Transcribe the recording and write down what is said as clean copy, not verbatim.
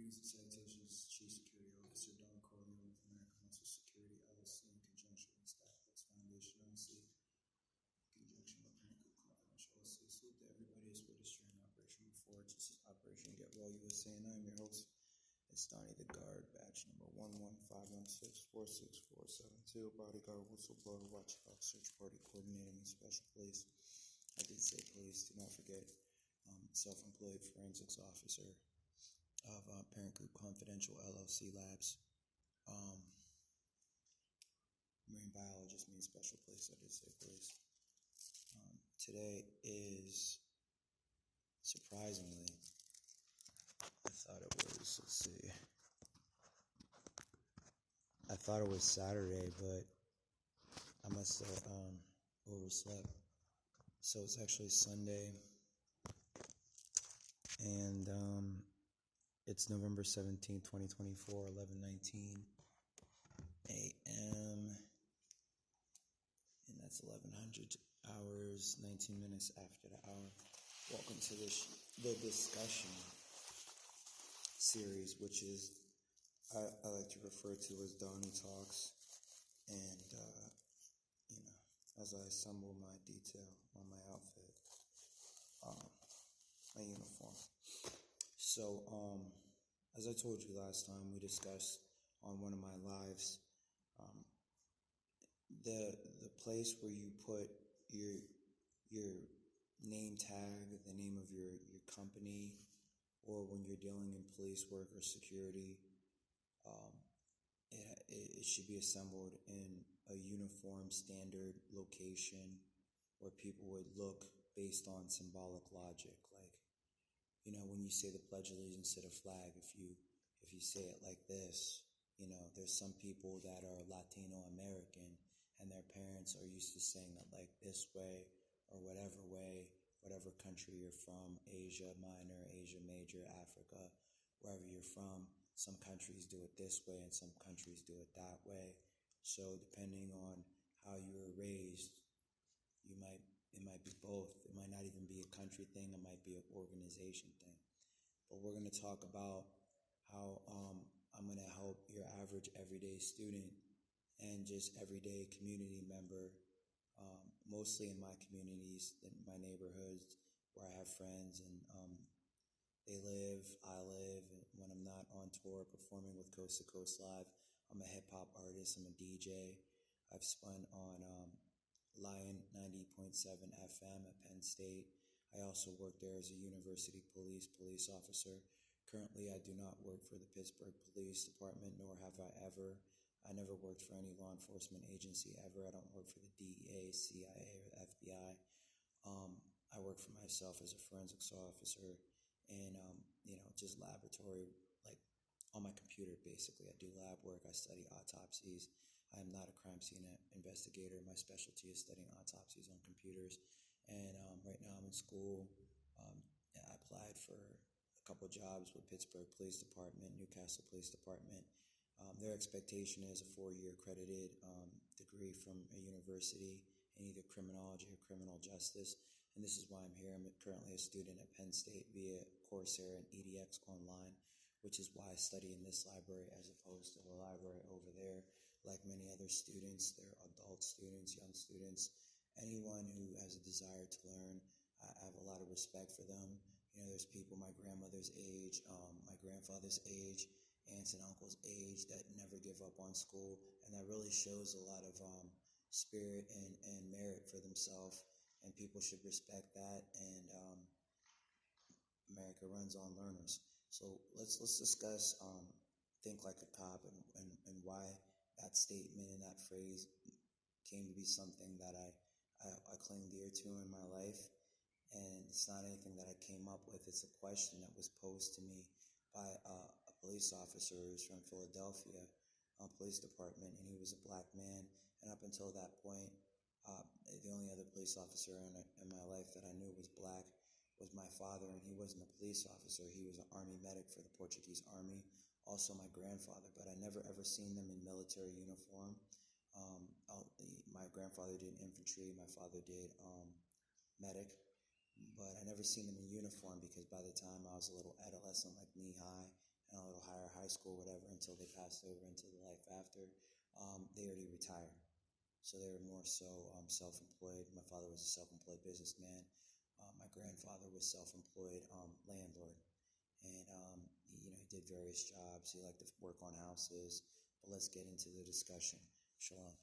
Greetings and salutations, Chief Security Officer Don Cornelio of American Muscle Security LLC in conjunction with Stafflex Foundation LLC, in conjunction with Parenthood Confidential LLC. Salute to everybody as we're destroying Operation Move Forward. This is Operation Get Well USA, and I'm your host. It's Donnie the Guard, badge number 11516464472, bodyguard, whistleblower, watchdog, search party coordinating, and special police. I did say police, do not forget. Self-employed forensics officer of Parent Group Confidential LLC Labs. Marine biologist means special police. I did say police. Today is, surprisingly, I thought it was Saturday, but I must have overslept. So it's actually Sunday, and it's November 17, 2024, 11:19 a.m., and that's 1100 hours, 19 minutes after the hour. Welcome to the discussion series, which is, I like to refer to as Donnie Talks, and, as I assemble my detail on my outfit, my uniform. So, as I told you last time, we discussed on one of my lives, the place where you put your name tag, the name of your company, or when you're dealing in police work or security, it should be assembled in a uniform standard location where people would look based on symbolic logic. Like, when you say the Pledge of Allegiance to the flag, if you say it like this, there's some people that are Latino American and their parents are used to saying it like this way or whatever country you're from, Asia Minor, Asia Major, Africa, wherever you're from. Some countries do it this way and some countries do it that way. So depending on how you were raised, it might be both. It might not even be a country thing. It might be an organization thing. But we're going to talk about how I'm going to help your average everyday student and just everyday community member, mostly in my communities, in my neighborhoods where I have friends and they live, I live. And when I'm not on tour performing with Coast to Coast Live, I'm a hip-hop artist, I'm a DJ. I've spun on Lion 90.7 FM at Penn State. I also work there as a university police officer. Currently, I do not work for the Pittsburgh Police Department, nor have I ever. I never worked for any law enforcement agency ever. I don't work for the DEA, CIA, or FBI. I work for myself as a forensics officer and, just laboratory, like on my computer, basically. I do lab work. I study autopsies. I am not a crime scene investigator. My specialty is studying autopsies on computers. And right now I'm in school. I applied for a couple jobs with Pittsburgh Police Department, Newcastle Police Department. Their expectation is a 4-year accredited degree from a university in either criminology or criminal justice. And this is why I'm here. I'm currently a student at Penn State via Coursera and EDX online, which is why I study in this library as opposed to the library over there. Like many other students, they're adult students, young students, anyone who has a desire to learn. I have a lot of respect for them. There's people my grandmother's age, my grandfather's age, aunts and uncles' age that never give up on school, and that really shows a lot of spirit and merit for themselves, and people should respect that, and America runs on learners. So let's discuss think like a cop and why that statement and that phrase came to be something that I cling dear to in my life. And it's not anything that I came up with. It's a question that was posed to me by a police officer who's from Philadelphia Police Department, and he was a black man. And up until that point, the only other police officer in my life that I knew was black was my father, and he wasn't a police officer. He was an army medic for the Portuguese army, also my grandfather, but I never ever seen them in military uniform. My grandfather did infantry, my father did medic, but I never seen them in uniform because by the time I was a little adolescent, like knee high, and a little higher high school, whatever, until they passed over into the life after, they already retired. So they were more so self-employed. My father was a self-employed businessman. My grandfather was self-employed landlord. And, he did various jobs. He liked to work on houses. But let's get into the discussion. Shalom.